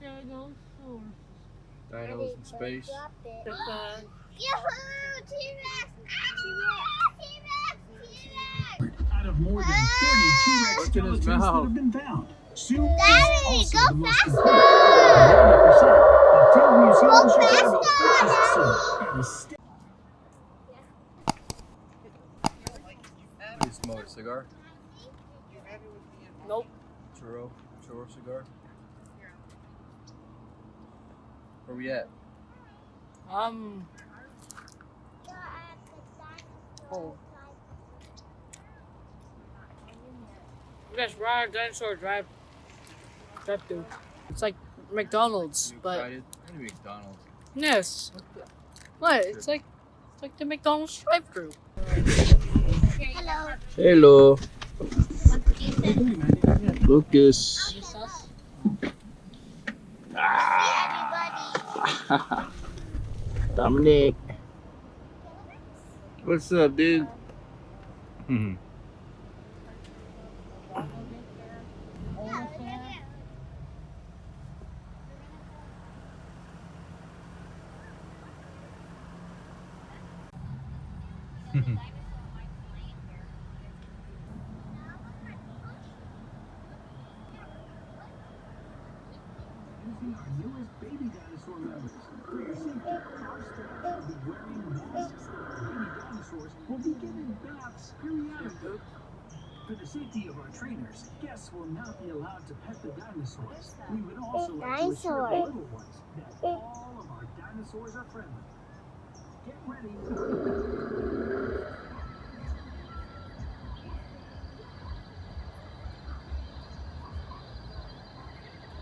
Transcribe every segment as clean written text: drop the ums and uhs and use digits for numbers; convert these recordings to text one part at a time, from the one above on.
Stegosaurus. Dinos in space. Yahoo! T-Rex! T-Rex! T-Rex! Out of more than 30 T-Rex skeletons that have been found. Daddy, go faster! 90% of field museums in Chicago purchased soup and is still. What do you smoke? A cigar? Nope. Churro cigar? Where we at? Oh. That's right, Dinosaur drive-thru. It's like McDonald's, You but excited? What do you mean McDonald's? yes. What? It's like the McDonald's drive-thru. Hello. Hello. Lucas. Everybody. Dominic. What's up, dude? Using our newest baby dinosaur members. For your safety, our staff will be wearing masks. Baby dinosaurs will be given baths periodically. For the safety of our trainers, guests will not be allowed to pet the dinosaurs. We would also like to assure the little ones that all of our dinosaurs are friendly. Get ready.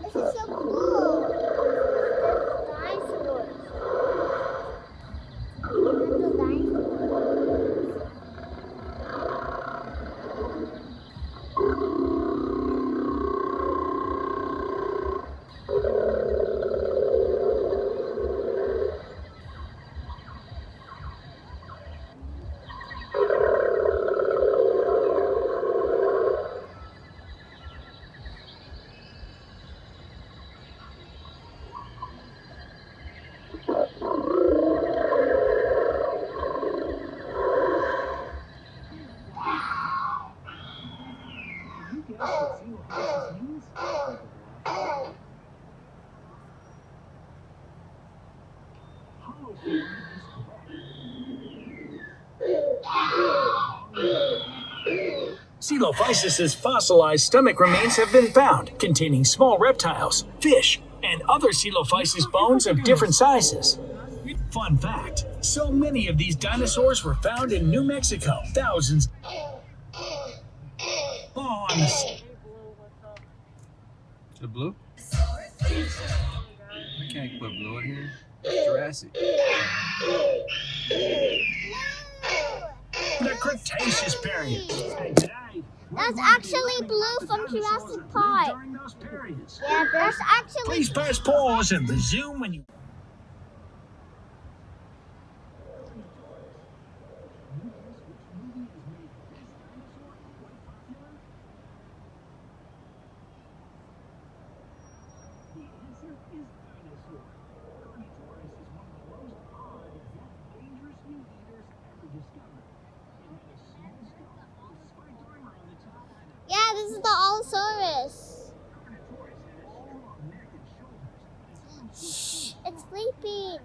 This is so cool. Dinosaurs. Little dinosaurs. Dilophosaurus's fossilized stomach remains have been found, containing small reptiles, fish, and other Dilophosaurus bones of different sizes. Fun fact, so many of these dinosaurs were found in New Mexico, thousands on the Is it blue? We can't put blue in here. It's Jurassic. the Cretaceous period. And today, That's actually blue from Jurassic Park. during those periods. Yeah, that's actually. Please press pause and resume when you. Yeah, this is the Allosaurus. Shh, it's sleeping.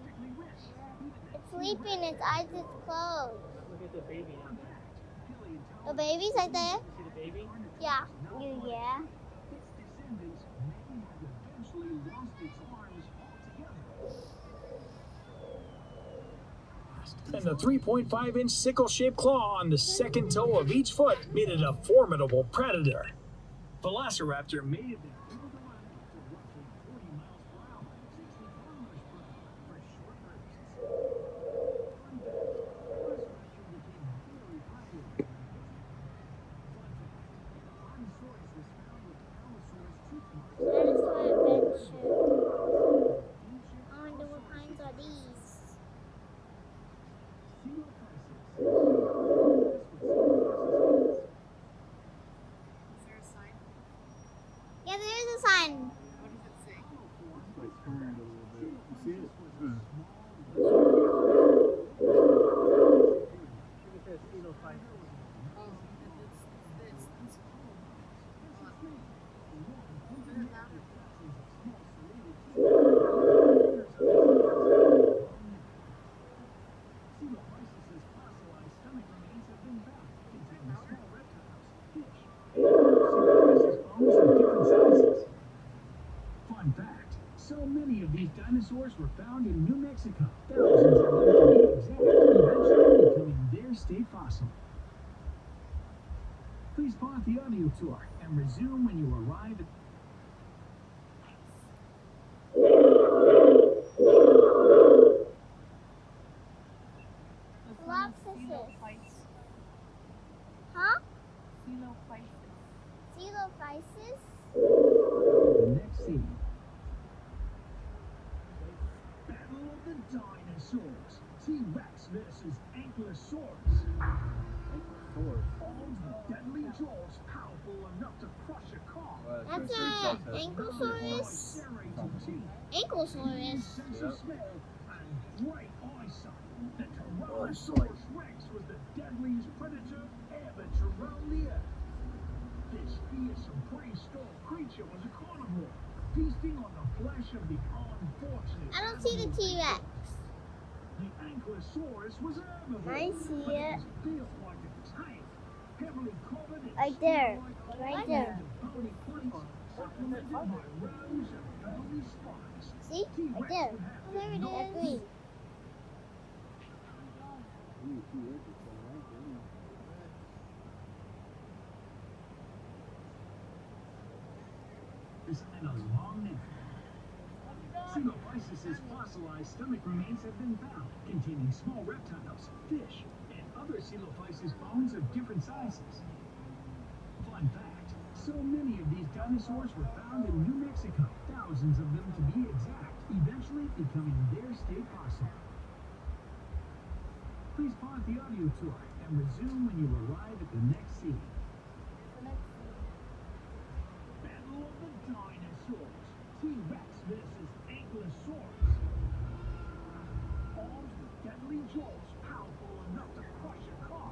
It's sleeping. Its eyes is closed. Look at the baby. The baby's right there. See the baby? Yeah. Yeah. And the 3.5-inch sickle-shaped claw on the second toe of each foot made it a formidable predator. Velociraptor may have been able to run up to roughly 40 miles per hour, 60 kilometers per hour for short bursts. Fun fact, Velociraptor became very popular during this time. Fun fact, Brontosaurus was found with Allosaurus tooth marks. Dinosaur Adventure. I wonder what kinds are these. Yeah, there So many of these dinosaurs were found in New Mexico. Thousands of them to be exact, eventually becoming their state fossil. Please pause the audio tour and resume when you arrive at... Dilophosaurus. Huh? Dilophosaurus? The next scene. Battle of the Dinosaurs. T-Rex versus Ankylosaurus. Armed with deadly jaws powerful enough to crush a car. That's an Ankylosaurus. Ankylosaurus. Sense of smell and great eyesight. The Tyrannosaurus Rex was the deadliest predator ever to roam the earth. This fearsome prehistoric creature was a carnivore, feasting on the flesh of the unfortunate. I don't see the T-Rex. The Ankylosaurus was a herbivore. I see but it. was built like a tank, heavily covered in Right there. steel-like Right arms there. and bony plates, supplemented by rows of bony spines. See? Right there. Oh, there it is. Green. This and a long neck. Dilophosaurus's fossilized stomach remains have been found, containing small reptiles, fish, and other Dilophosaurus bones of different sizes. Fun fact, so many of these dinosaurs were found in New Mexico, thousands of them to be exact, eventually becoming their state fossil. Please pause the audio tour and resume when you arrive at the next scene. Battle of the Dinosaurs. T-Rex versus Ankylosaurus. Armed with deadly jaws powerful enough to crush a car.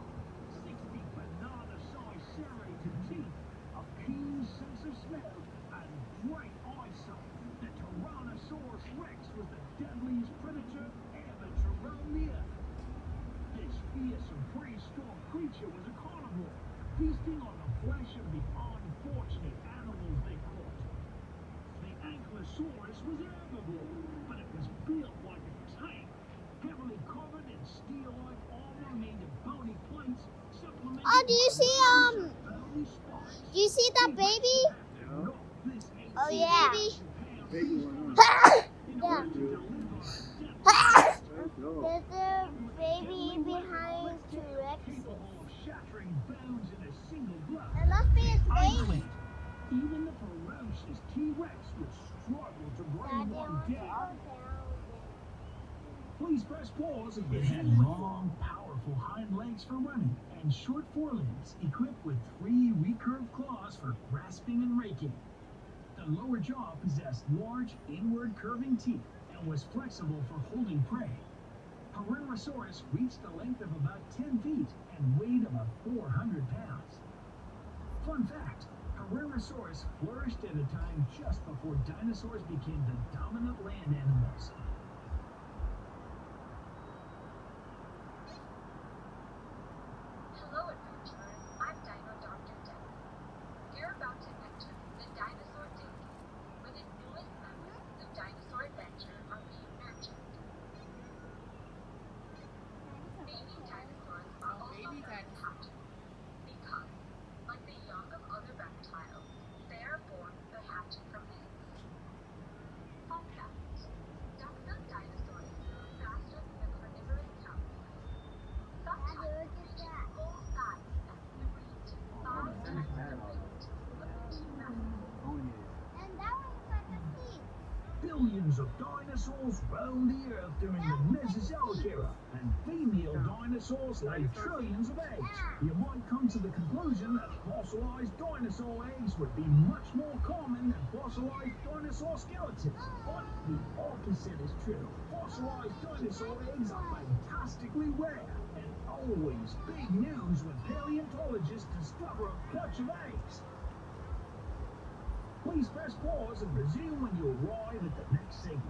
60 banana-sized serrated teeth. A keen sense of smell and great eyesight. The Tyrannosaurus Rex was the deadliest predator ever to roam the earth. This fearsome prehistoric creature was a carnivore, feasting on the flesh of the unfortunate animals they caught. The Ankylosaurus was a herbivore, but it was built like a tank, heavily covered in steel-like armor made of bony plates, supplemented Oh, do you by see, rows of bony spines. Do you see that baby? Knock this Oh, ancient yeah. Baby one. in order to deliver a There's a baby behind T-Rex. capable of shattering bones in a single blow. It must be its baby. Isolate. Even the ferocious T-Rex would struggle to bring one down. Please press pause. It had long, powerful hind legs for running and short forelimbs equipped with 3 recurved claws for grasping and raking. The lower jaw possessed large, inward curving teeth and was flexible for holding prey. Tyrannosaurus reached a length of about 10 feet and weighed about 400 pounds. Fun fact, Tyrannosaurus flourished at a time just before dinosaurs became the dominant land animals. Hello, adventurers. I'm Dino Dr. Dev. You're about to enter the dinosaur decade, where the newest members of Dinosaur Adventure are being nurtured. Baby dinosaurs are also very captive because, like the young of other reptiles, they are born by hatching from eggs. Fun fact, duck-billed dinosaurs move faster than the carnivorous counts. Sometimes reaching full size at 3 to 5 times the rate of the T-Rex. And that was like a thief. Billions of dinosaurs roamed the earth during the Mesozoic era, and female dinosaurs laid trillions of eggs. You might come to the conclusion that fossilized dinosaur eggs would be much more common than fossilized dinosaur skeletons. But the opposite is true. Fossilized dinosaur eggs are fantastically rare, and always big news when paleontologists discover a clutch of eggs. Please press pause and resume when you arrive at the next segment.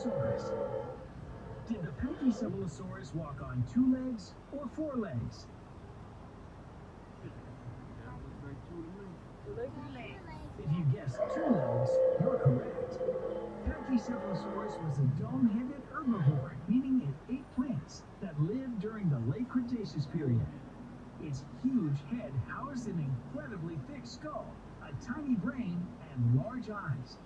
Spinosaurus. Did the Pachycephalosaurus walk on 2 legs or 4 legs? If you guessed 2 legs, you're correct. Pachycephalosaurus was a dome-headed herbivore, meaning it ate plants that lived during the late Cretaceous period. Its huge head housed an incredibly thick skull, a tiny brain, and large eyes.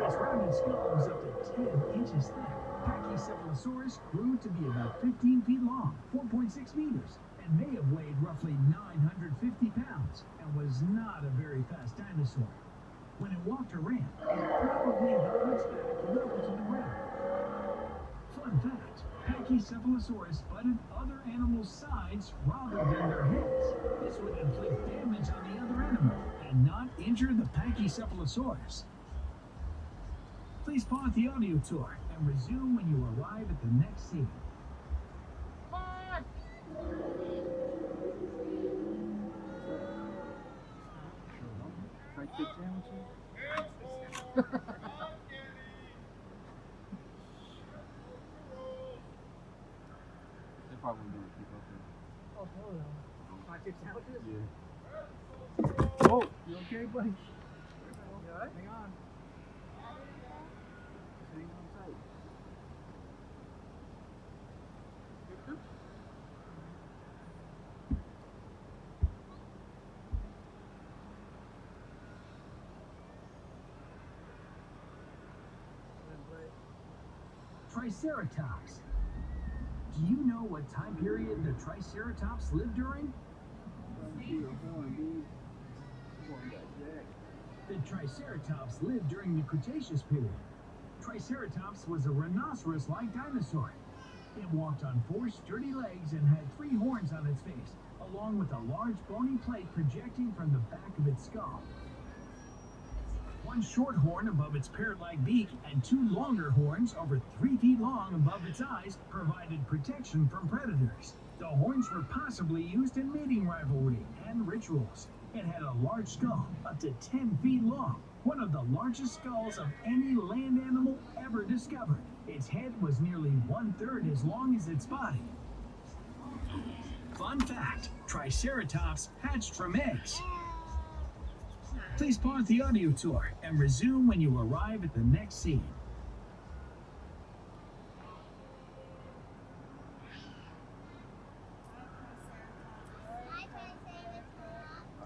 Its rounded skull was up to 10 inches thick. Pachycephalosaurus grew to be about 15 feet long, 4.6 meters, and may have weighed roughly 950 pounds, and was not a very fast dinosaur. When it walked or ran, it probably held its back level to the ground. Fun fact, Pachycephalosaurus butted other animals' sides rather than their heads. This would inflict damage on the other animal and not injure the Pachycephalosaurus. Please pause the audio tour and resume when you arrive at the next scene. They probably don't keep up there. Oh, hell no. 5, 6 sandwiches? Yeah. Oh, you okay, buddy? You alright? Hang on. Hang on tight. Triceratops. Do you know what time period the Triceratops lived during? The Triceratops lived during the Cretaceous period. Triceratops was a rhinoceros-like dinosaur. It walked on 4 sturdy legs and had 3 horns on its face, along with a large bony plate projecting from the back of its skull. 1 short horn above its parrot-like beak and 2 longer horns over 3 feet long above its eyes provided protection from predators. The horns were possibly used in mating rivalry and rituals. It had a large skull, up to 10 feet long, one of the largest skulls of any land animal ever discovered. Its head was nearly 1/3 as long as its body. Fun fact, Triceratops hatched from eggs. Please pause the audio tour and resume when you arrive at the next scene.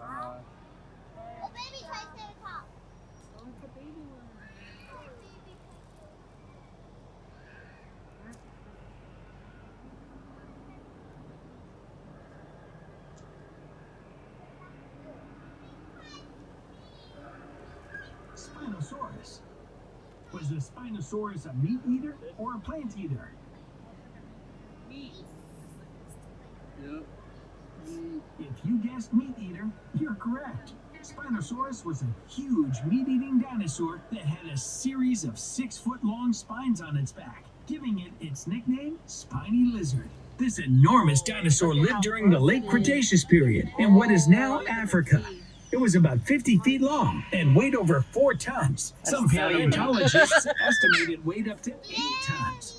Oh, baby Triceratops. Oh, it's a baby one. Spinosaurus. Was the Spinosaurus a meat eater or a plant eater? Yep. If you guessed meat eater, you're correct. Spinosaurus was a huge meat-eating dinosaur that had a series of 6-foot-long spines on its back, giving it its nickname, Spiny Lizard. This enormous dinosaur lived during the late Cretaceous period in what is now Africa. It was about 50 feet long and weighed over 4 tons. Some paleontologists estimate it weighed up to 8 tons.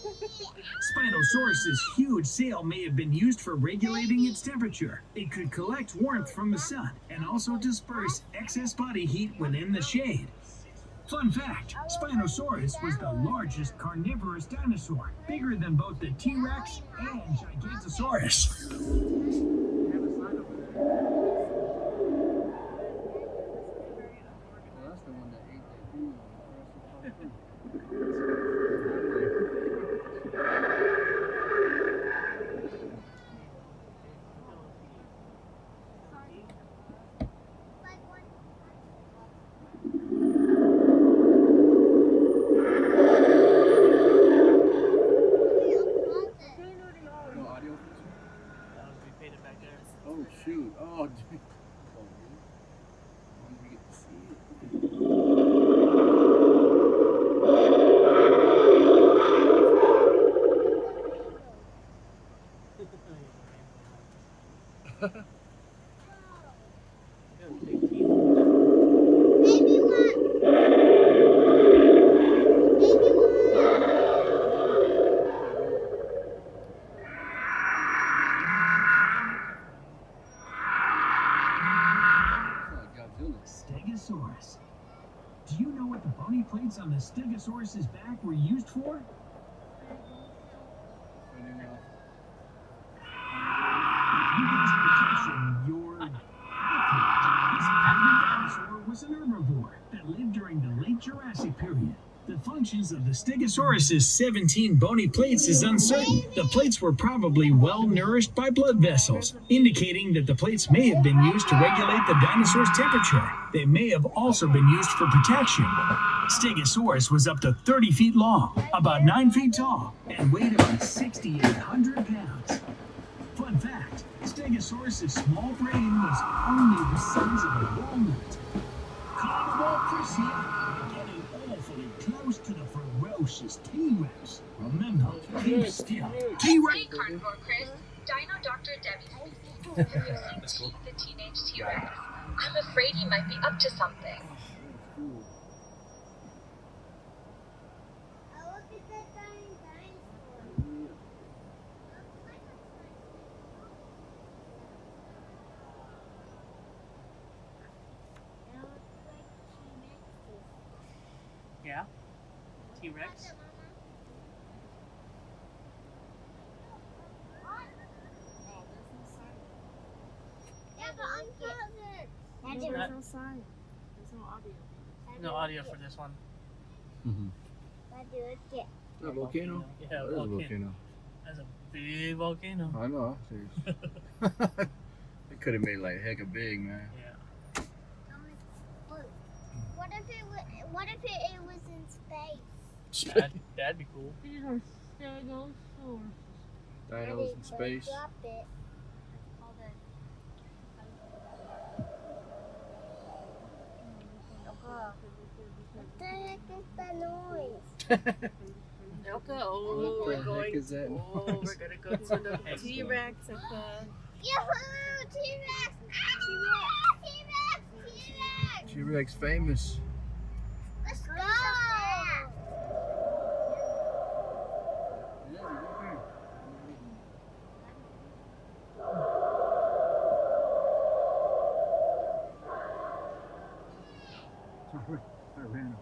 Spinosaurus's huge sail may have been used for regulating its temperature. It could collect warmth from the sun and also disperse excess body heat when in the shade. Fun fact, Spinosaurus was the largest carnivorous dinosaur, bigger than both the T-Rex and Gigantosaurus. They have a sign over there. Well, that's the one that ate that dude. No audio feature? We paid it back there. Oh shoot. Oh dude. Oh, really? When do we get to see it? Baby one. Baby one. Stegosaurus. Do you know what the bony plates on the Stegosaurus's back were used for? Human protection, your This primitive dinosaur was an herbivore that lived during the late Jurassic period. The functions of the Stegosaurus's 17 bony plates is uncertain. The plates were probably well nourished by blood vessels, indicating that the plates may have been used to regulate the dinosaur's temperature. They may have also been used for protection. Stegosaurus was up to 30 feet long, about 9 feet tall, and weighed about 6,800 pounds. Fun fact, Stegosaurus's small brain was only the size of a walnut. Carnival Crucia, getting awfully close to the ferocious T-Rex. Remember, keep still. T-Rex. Hey, Carnivore Chris. Dino Dr. Debbie speaking. Have you seen the teenage T-Rex? I'm afraid he might be up to something. Yeah. T-Rex. There's no sign. There's no audio. No audio for this one. A volcano? Yeah, That is a volcano. That's a big volcano. I know. It could have made like heck of big, man. Yeah. What if it was in space? That'd be cool. These are Stegosaurus. Dinos in space. Drop it. What the heck is that noise? Okay, oh, What we're the going. heck is that? Oh, we're gonna go to the T-Rex. Yahoo! T-Rex! T-Rex! T-Rex! T-Rex famous. Let's go! I ran.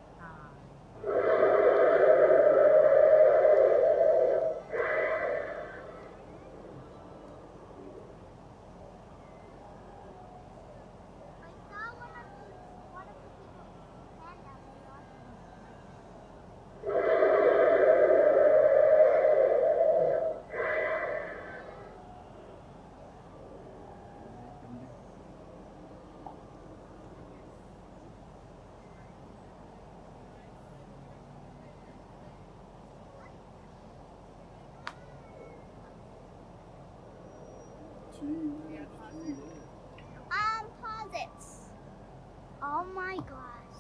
Pause it. Oh my gosh.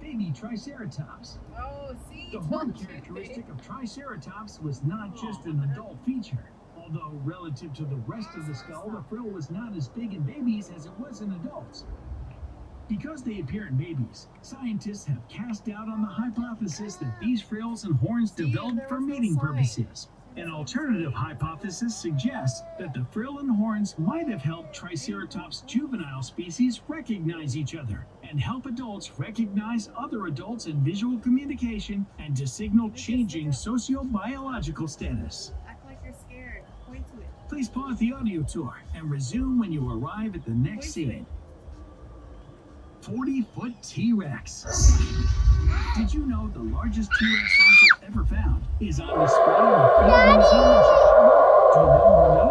Baby Triceratops. Oh, see? The horn characteristic of Triceratops was not just an adult feature. Although relative to the rest of the skull, the frill was not as big in babies as it was in adults. Because they appear in babies, scientists have cast doubt on the hypothesis that these frills and horns developed for mating purposes. An alternative hypothesis suggests that the frill and horns might have helped Triceratops juvenile species recognize each other and help adults recognize other adults in visual communication and to signal changing sociobiological status. Act like you're scared. Point to it. Please pause the audio tour and resume when you arrive at the next scene. 40-foot T-Rex. Did you know the largest T-Rex fossil ever found is on display in the Fairgrounds Museum in Chicago? Do you know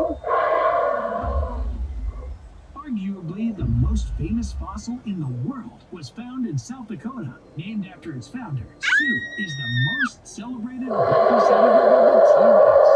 who? Arguably the most famous fossil in the world was found in South Dakota. Named after its founder, Sue is the most celebrated representative of the T-Rex.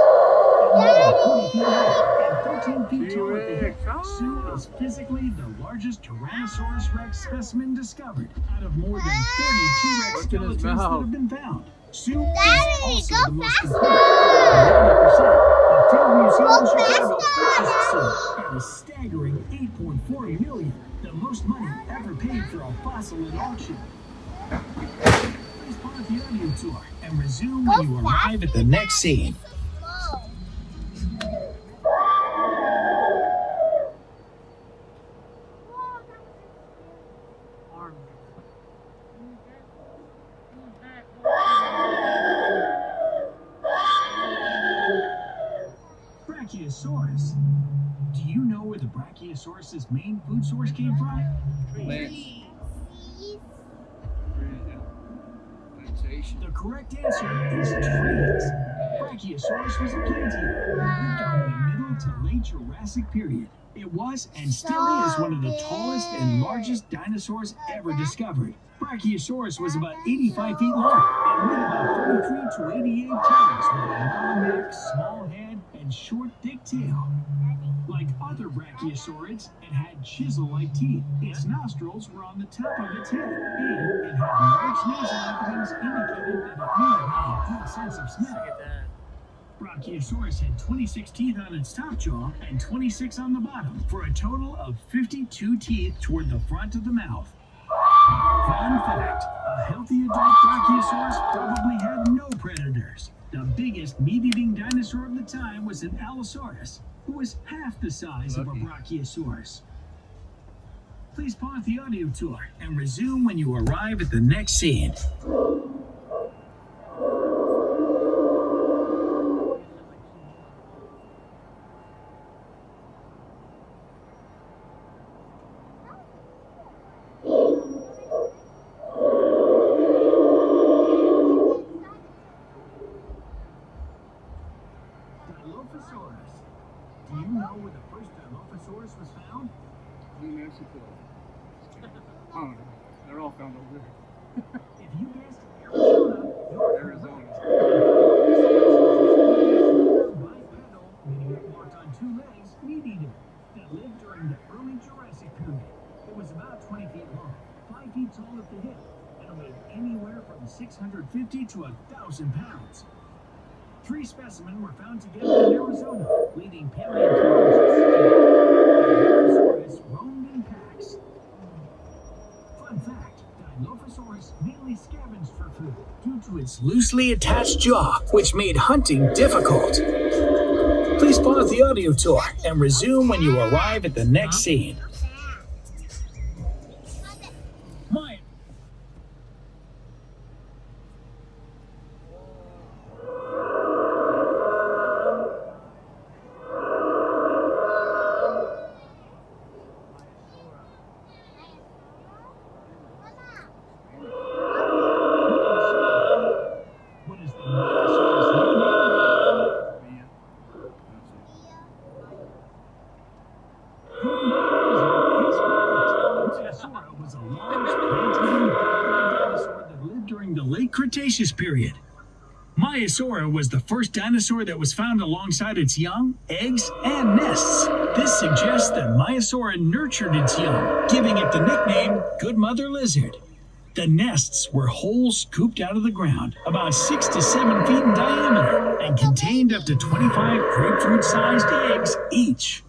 At more than 40 feet long and 13 feet tall at the hip, Sue is physically the largest Tyrannosaurus Rex specimen discovered out of more than 30 T-Rex skeletons that have been found. Sue is also the most complete. 90%. The Field Museum in Chicago purchased Sue at a staggering $8.4 million, the most money ever paid for a fossil at auction. Please pause the audio tour and resume when you arrive at the next scene. know where the Brachiosaurus' main food source came from? Plants. Seas. Plantation. The correct answer is trees. Brachiosaurus was a plant eater who lived during the middle to late Jurassic period. It was and still is one of the tallest and largest dinosaurs ever discovered. Brachiosaurus was about 85 feet long and weighed about 33 to 88 pounds with a long neck, small head, and short, thick tail. Like other brachiosaurids, it had chisel-like teeth. Its nostrils were on the top of its head, and it had large nasal openings indicating that it may have had a good sense of smell. Look at that. Brachiosaurus had 26 teeth on its top jaw and 26 on the bottom, for a total of 52 teeth toward the front of the mouth. Fun fact, a healthy adult Brachiosaurus probably had no predators. The biggest meat-eating dinosaur of the time was an Allosaurus, who was half the size of a Brachiosaurus. Please pause the audio tour and resume when you arrive at the next scene. Dilophosaurus. Do you know where the first Dilophosaurus was found? New Mexico. I don't know. They're all found over there. If you guessed Arizona, you're Arizona. Bipedal, meaning it walked on two legs, meat eater that lived during the early Jurassic period. It was about 20 feet long, 5 feet tall at the hip, and weighed anywhere from 650 to 1,000 pounds. 3 specimens were found together in Arizona, leading paleontologists to Dilophosaurus roamed in packs. Fun fact, Dilophosaurus mainly scavenged for food due to its loosely attached jaw, which made hunting difficult. Please pause the audio tour and resume when you arrive at the next scene. My What is the Myosaurus nickname? Myosaurus was a large plant-eating dinosaur that lived during the late Cretaceous period. Myosaurus was the first dinosaur that was found alongside its young, eggs, and nests. This suggests that Myosaurus nurtured its young, giving it the nickname Good Mother Lizard. The nests were holes scooped out of the ground, about 6 to 7 feet in diameter, and contained up to 25 grapefruit-sized eggs each.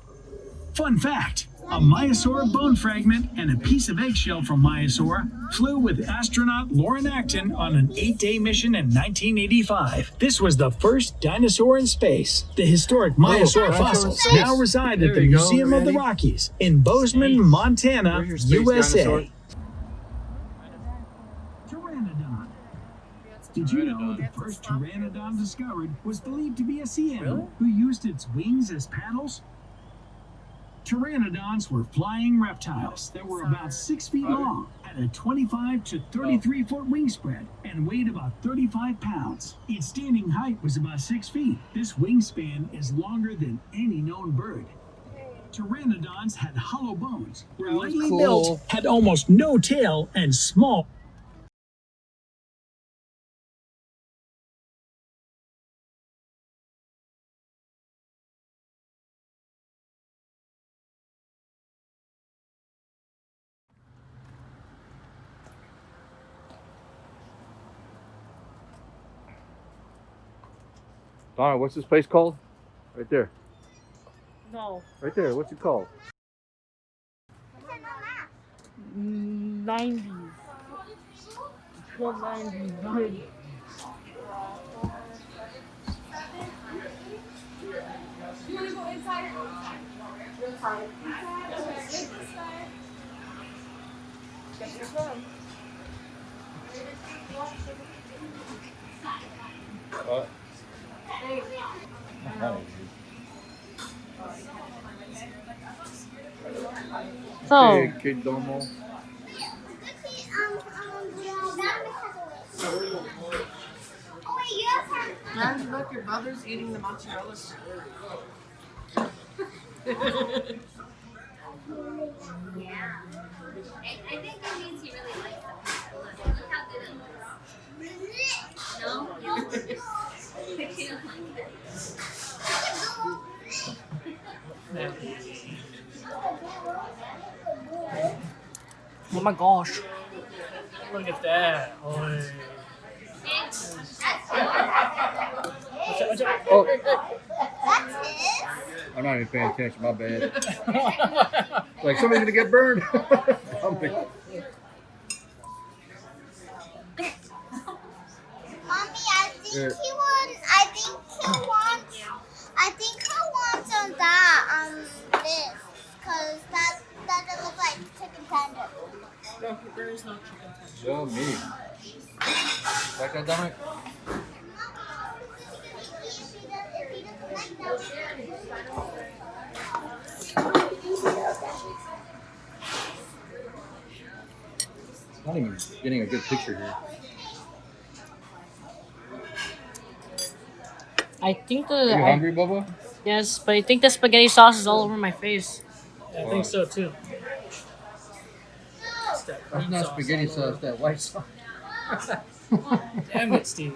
Fun fact, a Myosaur bone fragment and a piece of eggshell from Myosaur flew with astronaut Lauren Acton on an 8-day mission in 1985. This was the first dinosaur in space. The historic Myosaur fossils now reside at the Museum of the Rockies in Bozeman, Montana, USA. Pteranodon. Did you know the first pteranodon discovered was believed to be a sea animal who used its wings as paddles? Pteranodons were flying reptiles that were about 6 feet long, had a 25 to 33 foot wingspread, and weighed about 35 pounds. Its standing height was about 6 feet. This wingspan is longer than any known bird. Pteranodons had hollow bones, were lightly built, had almost no tail, and small. Donna, what's this place called? Right there. No. Right there. What's it called? 90s. 1290s. You want to go inside? Inside. Get your phone. So, Hey, KidDomo. And look, your brother's eating the mozzarella stick. Yeah. I think that means he really likes them. Look how good it looks. No? You don't like it. oh my gosh. Look at that. Oy. Oh, That's his? I'm not even paying attention. My bad. Like somebody's gonna get burned. Something. Mommy, I think he wants. I think he wants on that this, cause that doesn't look like chicken tender. No, there is no chicken tender. Well, me. Like that, damn it. If he doesn't like that. Not even getting a good picture here. I think Are you hungry, Bubba? yes, but I think the spaghetti sauce is all over my face. Yeah, I think so too. It's that That's green not sauce spaghetti all over. sauce. That white sauce. Damn it, Steve.